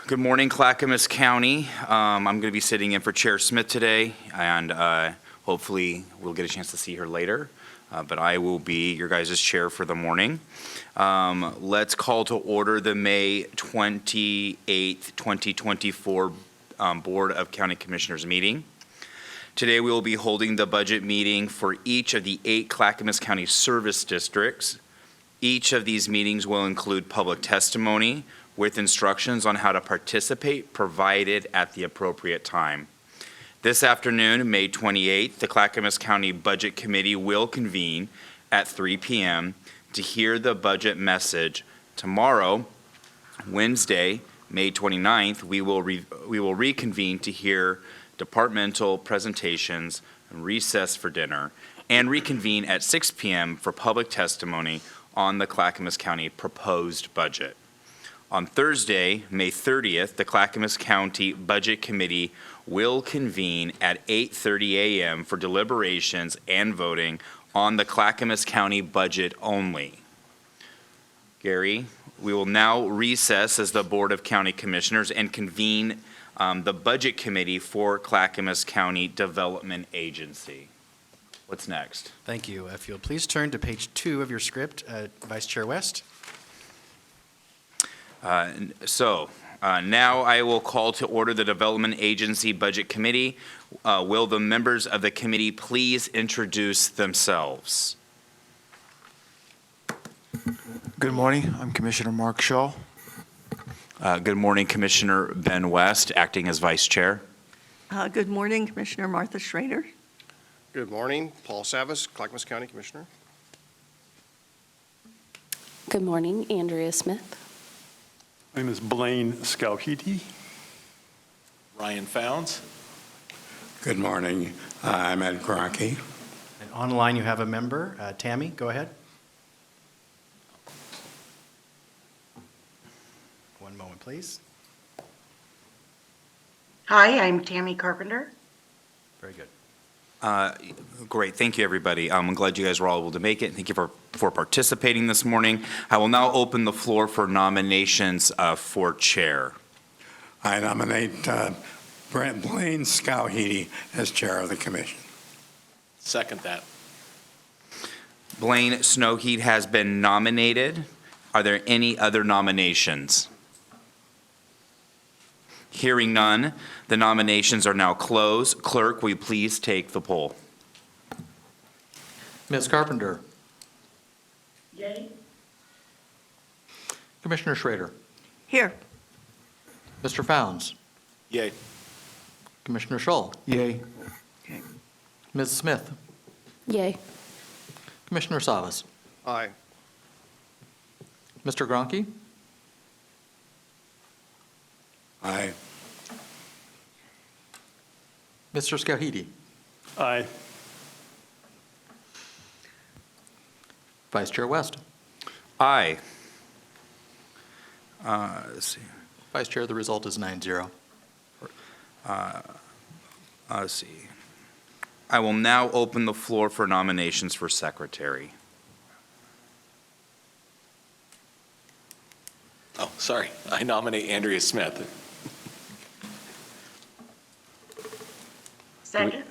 Good morning, Clackamas County. I'm going to be sitting in for Chair Smith today, and hopefully we'll get a chance to see her later. But I will be your guys' chair for the morning. Let's call to order the May 28th, 2024 Board of County Commissioners meeting. Today we will be holding the budget meeting for each of the 8 Clackamas County service districts. Each of these meetings will include public testimony with instructions on how to participate provided at the appropriate time. This afternoon, May 28th, the Clackamas County Budget Committee will convene at 3 p.m. to hear the budget message. Tomorrow, Wednesday, May 29th, we will reconvene to hear departmental presentations and recess for dinner, and reconvene at 6 p.m. for public testimony on the Clackamas County proposed budget. On Thursday, May 30th, the Clackamas County Budget Committee will convene at 8:30 a.m. for deliberations and voting on the Clackamas County budget only. Gary, we will now recess as the Board of County Commissioners and convene the Budget Committee for Clackamas County Development Agency. What's next? Thank you. If you'll please turn to page 2 of your script, Vice Chair West. Now I will call to order the Development Agency Budget Committee. Will the members of the committee please introduce themselves? Good morning. I'm Commissioner Mark Shaw. Good morning, Commissioner Ben West, acting as Vice Chair. Good morning, Commissioner Martha Schrader. Good morning, Paul Savas, Clackamas County Commissioner. Good morning, Andrea Smith. My name is Blaine Skowheaty. Ryan Founds. Good morning. I'm Ed Kroenke. And online you have a member, Tammy, go ahead. One moment, please. Hi, I'm Tammy Carpenter. Very good. Great. Thank you, everybody. I'm glad you guys were all able to make it. Thank you for participating this morning. I will now open the floor for nominations for chair. I nominate Blaine Skowheaty as chair of the commission. Second that. Blaine Snowheat has been nominated. Are there any other nominations? Hearing none, the nominations are now closed. Clerk, will you please take the poll? Ms. Carpenter. Yay. Commissioner Schrader. Here. Mr. Founds. Yay. Commissioner Shull. Yay. Ms. Smith. Yay. Commissioner Savas. Aye. Mr. Gronke. Aye. Mr. Skowheaty. Aye. Vice Chair West. Aye. Let's see. Vice Chair, the result is 9-0. Let's see. I will now open the floor for nominations for secretary. Oh, sorry. I nominate Andrea Smith. Second.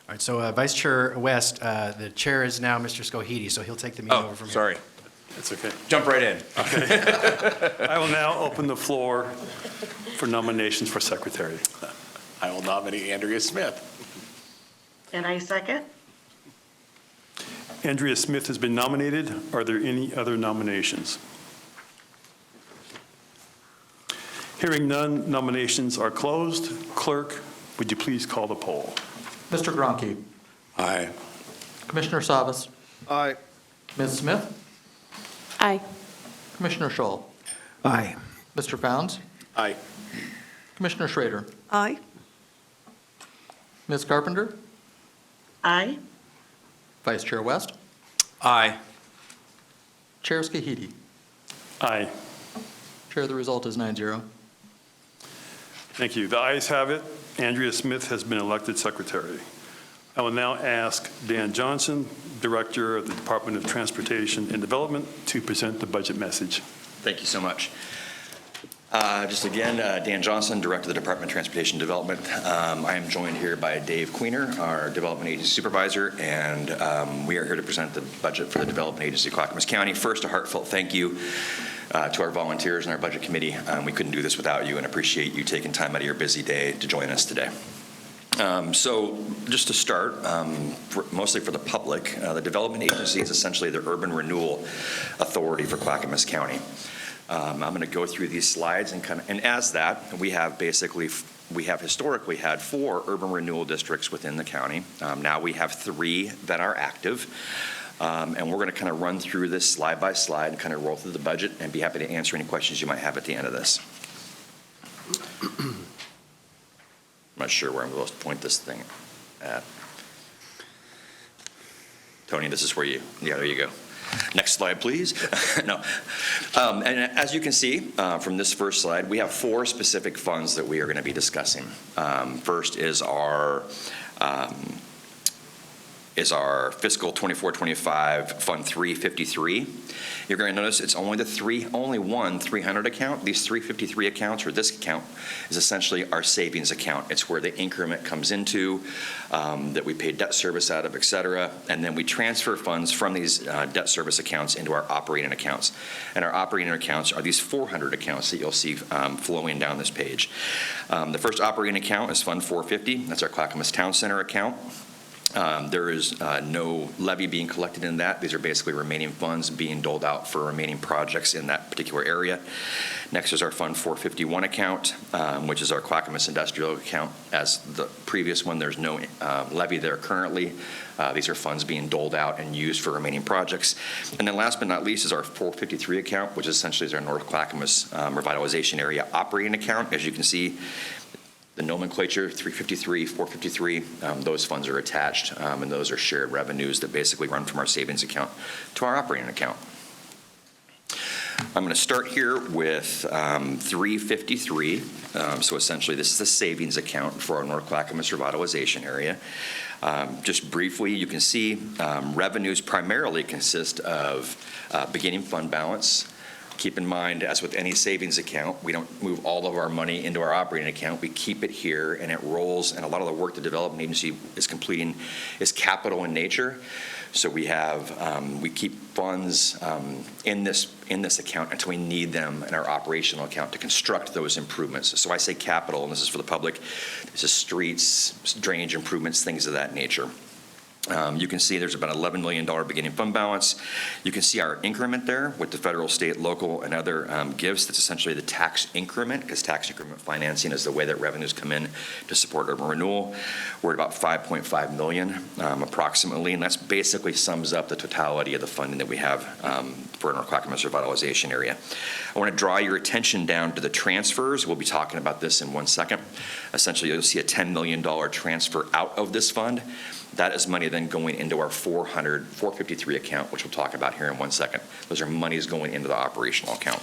All right, so Vice Chair West, the chair is now Mr. Skowheaty, so he'll take the meeting over from here. Sorry. That's okay. Jump right in. I will now open the floor for nominations for secretary. I will nominate Andrea Smith. And I second. Andrea Smith has been nominated. Are there any other nominations? Hearing none, nominations are closed. Clerk, would you please call the poll? Mr. Gronke. Aye. Commissioner Savas. Aye. Ms. Smith. Aye. Commissioner Shull. Aye. Mr. Founds. Aye. Commissioner Schrader. Aye. Ms. Carpenter. Aye. Vice Chair West. Aye. Chair Skowheaty. Aye. Chair, the result is 9-0. Thank you. The ayes have it. Andrea Smith has been elected secretary. I will now ask Dan Johnson, Director of the Department of Transportation and Development, to present the budget message. Thank you so much. Just again, Dan Johnson, Director of the Department of Transportation Development. I am joined here by Dave Queener, our Development Agency Supervisor, and we are here to present the budget for the Development Agency of Clackamas County. First, a heartfelt thank you to our volunteers and our Budget Committee. We couldn't do this without you and appreciate you taking time out of your busy day to join us today. So just to start, mostly for the public, the Development Agency is essentially the urban renewal authority for Clackamas County. I'm going to go through these slides and as that, we have historically had 4 urban renewal districts within the county. Now we have 3 that are active. And we're going to kind of run through this slide by slide and kind of roll through the budget and be happy to answer any questions you might have at the end of this. I'm not sure where I'm supposed to point this thing at. Tony, this is where yeah, there you go. Next slide, please. No. And as you can see from this first slide, we have 4 specific funds that we are going to be discussing. First is our fiscal 24-25 Fund 353. You're going to notice it's only one 300 account. These 353 accounts, or this account, is essentially our savings account. It's where the increment comes into, that we pay debt service out of, et cetera, and then we transfer funds from these debt service accounts into our operating accounts. And our operating accounts are these 400 accounts that you'll see flowing down this page. The first operating account is Fund 450. That's our Clackamas Town Center account. There is no levy being collected in that. These are basically remaining funds being doled out for remaining projects in that particular area. Next is our Fund 451 account, which is our Clackamas Industrial account. As the previous one, there's no levy there currently. These are funds being doled out and used for remaining projects. And then last but not least is our 453 account, which essentially is our North Clackamas Revitalization Area operating account. As you can see, the nomenclature, 353, 453, those funds are attached, and those are shared revenues that basically run from our savings account to our operating account. I'm going to start here with 353. So essentially, this is the savings account for our North Clackamas Revitalization Area. Just briefly, you can see revenues primarily consist of beginning fund balance. Keep in mind, as with any savings account, we don't move all of our money into our operating account. We keep it here, and it rolls, and a lot of the work the Development Agency is completing is capital in nature. So we keep funds in this account until we need them in our operational account to construct those improvements. So I say capital, and this is for the public. This is streets, drainage improvements, things of that nature. You can see there's about $11 million beginning fund balance. You can see our increment there with the federal, state, local, and other gifts. That's essentially the tax increment, because tax increment financing is the way that revenues come in to support urban renewal. We're at about $5.5 million approximately, and that's basically sums up the totality of the funding that we have for our Clackamas Revitalization Area. I want to draw your attention down to the transfers. We'll be talking about this in 1 second. Essentially, you'll see a $10 million transfer out of this fund. That is money then going into our 453 account, which we'll talk about here in 1 second. Those are monies going into the operational account.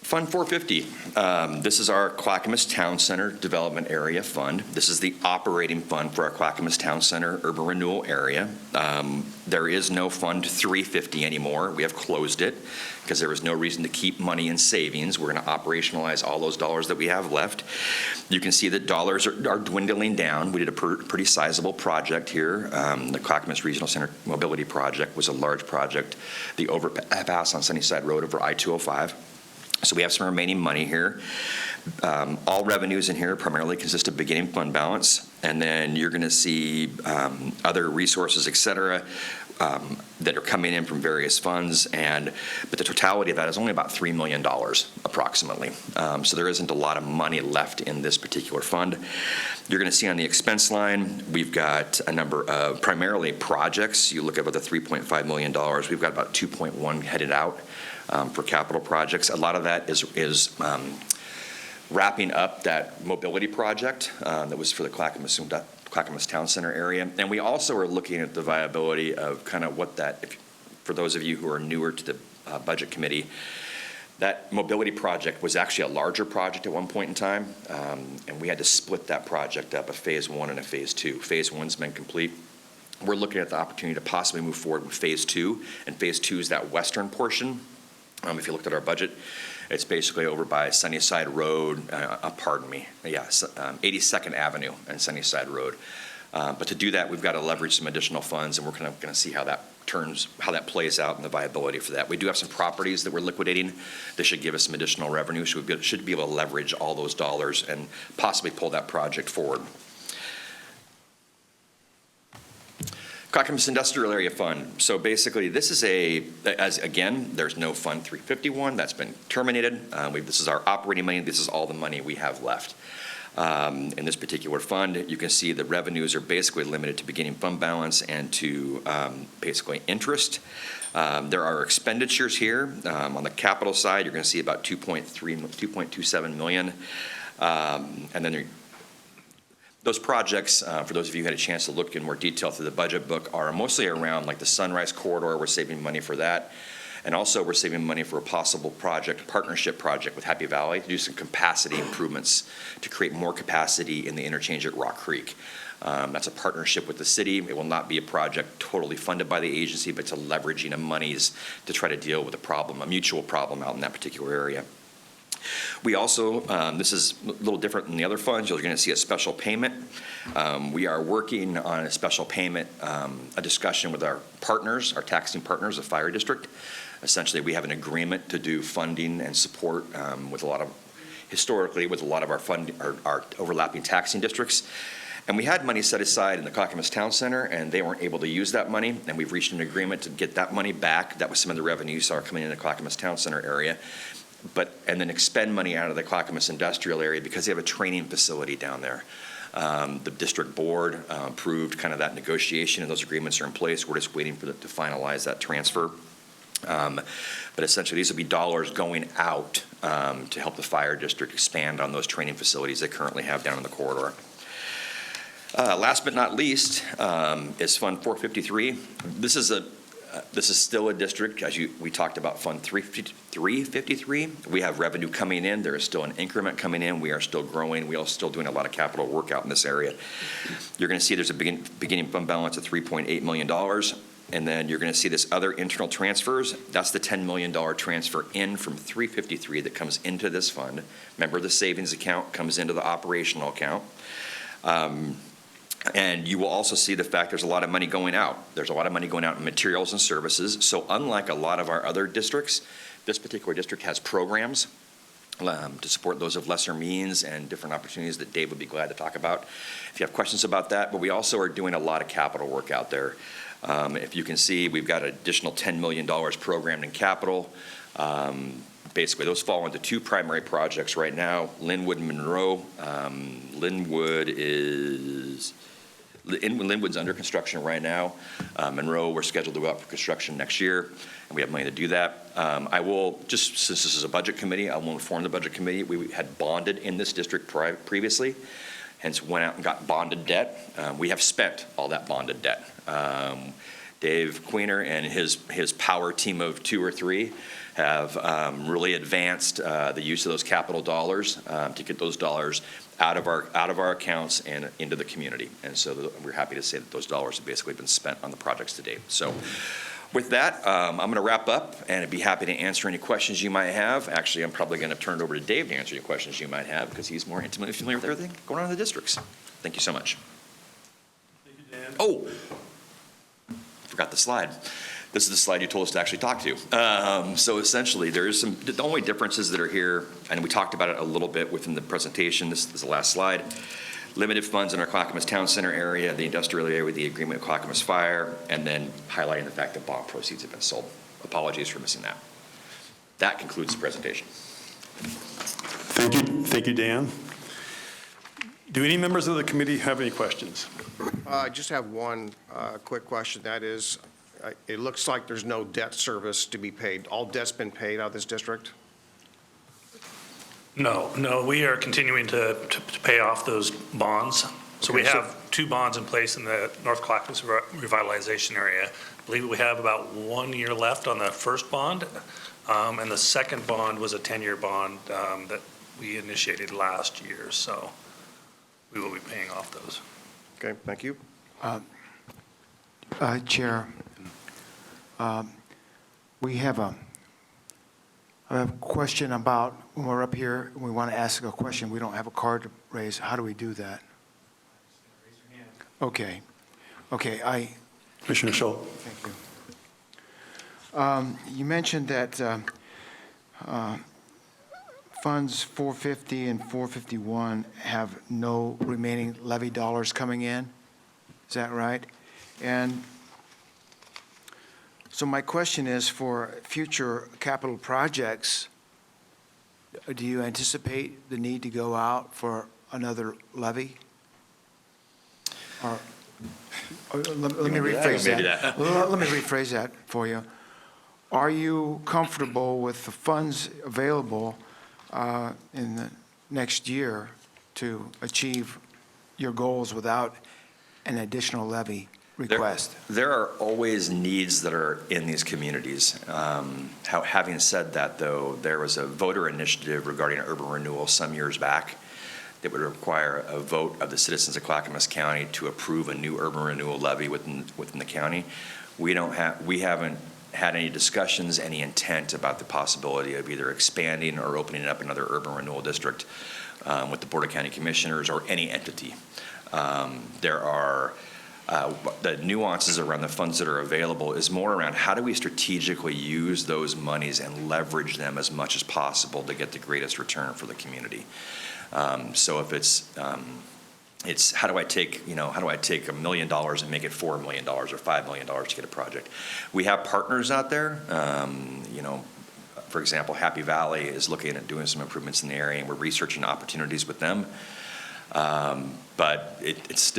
Fund 450, this is our Clackamas Town Center Development Area Fund. This is the operating fund for our Clackamas Town Center Urban Renewal Area. There is no Fund 350 anymore. We have closed it because there was no reason to keep money in savings. We're going to operationalize all those dollars that we have left. You can see that dollars are dwindling down. We did a pretty sizable project here. The Clackamas Regional Center Mobility Project was a large project. The overpass on Sunnyside Road over I-205. So we have some remaining money here. All revenues in here primarily consist of beginning fund balance, and then you're going to see other resources, et cetera, that are coming in from various funds, but the totality of that is only about $3 million approximately. So there isn't a lot of money left in this particular fund. You're going to see on the expense line, we've got a number of primarily projects. You look at about the $3.5 million, we've got about 2.1 headed out for capital projects. A lot of that is wrapping up that mobility project that was for the Clackamas Town Center area. And we also are looking at the viability of kind of what that, for those of you who are newer to the Budget Committee, that mobility project was actually a larger project at one point in time, and we had to split that project up, a phase 1 and a phase 2. Phase 1's been complete. we're looking at the opportunity to possibly move forward with Phase 2, and Phase 2 is that western portion. If you looked at our budget, it's basically over by Sunnyside Road, 82nd Avenue and Sunnyside Road. But to do that, we've got to leverage some additional funds, and we're going to see how that plays out and the viability for that. We do have some properties that we're liquidating. This should give us some additional revenue, so we should be able to leverage all those dollars and possibly pull that project forward. Clackamas Industrial Area Fund. So basically, this is again, there's no Fund 351. That's been terminated. This is our operating money. This is all the money we have left. In this particular fund, you can see the revenues are basically limited to beginning fund balance and to basically interest. There are expenditures here. On the capital side, you're going to see about 2.27 million. And then those projects, for those of you who had a chance to look in more detail through the budget book, are mostly around like the Sunrise Corridor. We're saving money for that. And also, we're saving money for a possible partnership project with Happy Valley to do some capacity improvements to create more capacity in the interchange at Rock Creek. That's a partnership with the city. It will not be a project totally funded by the agency, but it's a leveraging of monies to try to deal with a mutual problem out in that particular area. We also, this is a little different than the other funds, you're going to see a special payment. We are working on a special payment, a discussion with our partners, our taxing partners, the fire district. Essentially, we have an agreement to do funding and support historically with a lot of our overlapping taxing districts. And we had money set aside in the Clackamas Town Center, and they weren't able to use that money, and we've reached an agreement to get that money back. That was some of the revenue you saw coming in the Clackamas Town Center area. And then expend money out of the Clackamas industrial area because they have a training facility down there. The district board approved kind of that negotiation, and those agreements are in place. We're just waiting for them to finalize that transfer. But essentially, these will be dollars going out to help the fire district expand on those training facilities they currently have down in the corridor. Last but not least is Fund 453. This is still a district, as we talked about Fund 353. We have revenue coming in. There is still an increment coming in. We are still growing. We are still doing a lot of capital work out in this area. You're going to see there's a beginning fund balance of $3.8 million. And then you're going to see this other internal transfers. That's the $10 million transfer in from 353 that comes into this fund. Remember, the savings account comes into the operational account. And you will also see the fact there's a lot of money going out. There's a lot of money going out in materials and services. So unlike a lot of our other districts, this particular district has programs to support those of lesser means and different opportunities that Dave would be glad to talk about if you have questions about that. But we also are doing a lot of capital work out there. If you can see, we've got an additional $10 million programmed in capital. Basically, those fall into two primary projects right now, Linwood and Monroe. Linwood's under construction right now. Monroe, we're scheduled to go out for construction next year, and we have money to do that. I will, just since this is a budget committee, I will inform the budget committee, we had bonded in this district previously, hence went out and got bonded debt. We have spent all that bonded debt. Dave Queener and his power team of 2 or 3 have really advanced the use of those capital dollars to get those dollars out of our accounts and into the community. And so we're happy to say that those dollars have basically been spent on the projects to date. So with that, I'm going to wrap up, and I'd be happy to answer any questions you might have. Actually, I'm probably going to turn it over to Dave to answer any questions you might have because he's more intimately familiar with everything going on in the districts. Thank you so much. Thank you, Dan. Oh, forgot the slide. This is the slide you told us to actually talk to. So essentially, the only differences that are here, and we talked about it a little bit within the presentation. This is the last slide. Limited funds in our Clackamas Town Center area, the industrial area with the agreement with Clackamas Fire, and then highlighting the fact that bond proceeds have been sold. Apologies for missing that. That concludes the presentation. Thank you, Dan. Do any members of the committee have any questions? I just have one quick question. That is, it looks like there's no debt service to be paid. All debt's been paid out of this district? No, we are continuing to pay off those bonds. So we have 2 bonds in place in the North Clackamas revitalization area. I believe we have about 1 year left on the first bond, and the second bond was a 10-year bond that we initiated last year. So we will be paying off those. Okay, thank you. Chair, we have a question about, when we're up here, we want to ask a question, we don't have a card to raise. How do we do that? Okay. Okay, Commissioner Schull. thank you. You mentioned that funds 450 and 451 have no remaining levy dollars coming in. Is that right? And so my question is, for future capital projects, do you anticipate the need to go out for another levy? Or let me rephrase that. Let me rephrase that for you. Are you comfortable with the funds available in the next year to achieve your goals without an additional levy request? There are always needs that are in these communities. Having said that, though, there was a voter initiative regarding urban renewal some years back that would require a vote of the citizens of Clackamas County to approve a new urban renewal levy within the county. We haven't had any discussions, any intent about the possibility of either expanding or opening up another urban renewal district with the Board of County Commissioners or any entity. There are the nuances around the funds that are available is more around how do we strategically use those monies and leverage them as much as possible to get the greatest return for the community. So if it's how do I take $1 million and make it $4 million or $5 million to get a project? We have partners out there. For example, Happy Valley is looking at doing some improvements in the area, and we're researching opportunities with them. But it's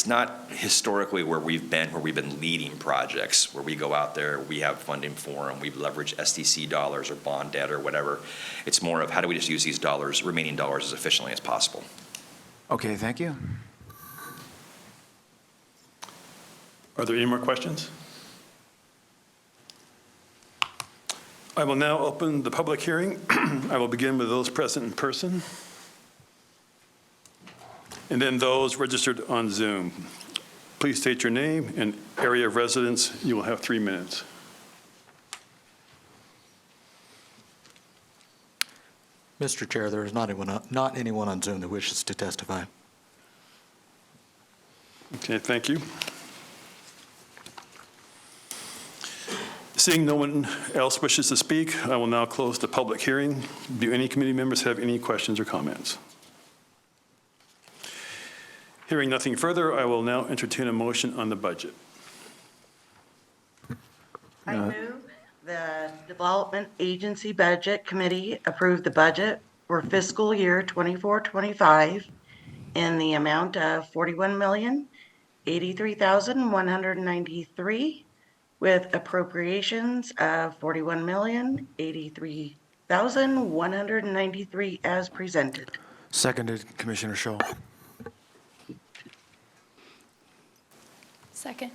not historically where we've been leading projects, where we go out there, we have funding for them, we leverage SDC dollars or bond debt or whatever. It's more of how do we just use these remaining dollars as efficiently as possible. Okay, thank you. Are there any more questions? I will now open the public hearing. I will begin with those present in person, and then those registered on Zoom. Please state your name and area of residence. You will have 3 minutes. Mr. Chair, there is not anyone on Zoom that wishes to testify. Okay, thank you. Seeing no one else wishes to speak, I will now close the public hearing. Do any committee members have any questions or comments? Hearing nothing further, I will now entertain a motion on the budget. I move the Development Agency Budget Committee approve the budget for fiscal year 24-25 in the amount of $41,083,193 with appropriations of $41,083,193 as presented. Seconded, Commissioner Schull. Second.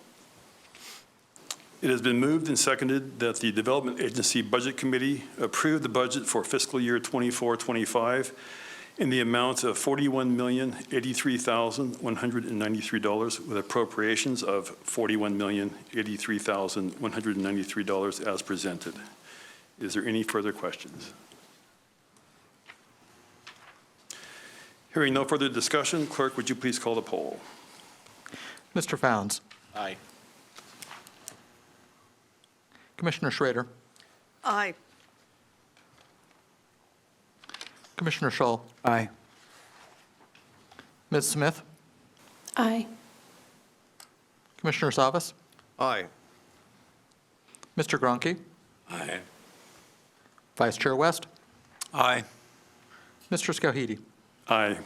It has been moved and seconded that the Development Agency Budget Committee approve the budget for fiscal year 24-25 in the amount of $41,083,193 with appropriations of $41,083,193 as presented. Is there any further questions? Hearing no further discussion, clerk, would you please call the poll? Mr. Founds. Aye. Commissioner Schrader. Aye. Commissioner Schull. Aye. Ms. Smith. Aye. Commissioner Savas. Aye. Mr. Gronke. Aye. Vice Chair West. Aye. Mr. Skowheady. Aye.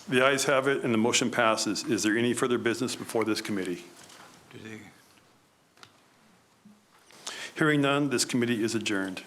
The ayes have it, and the motion passes. Is there any further business before this committee? Hearing none, this committee is adjourned.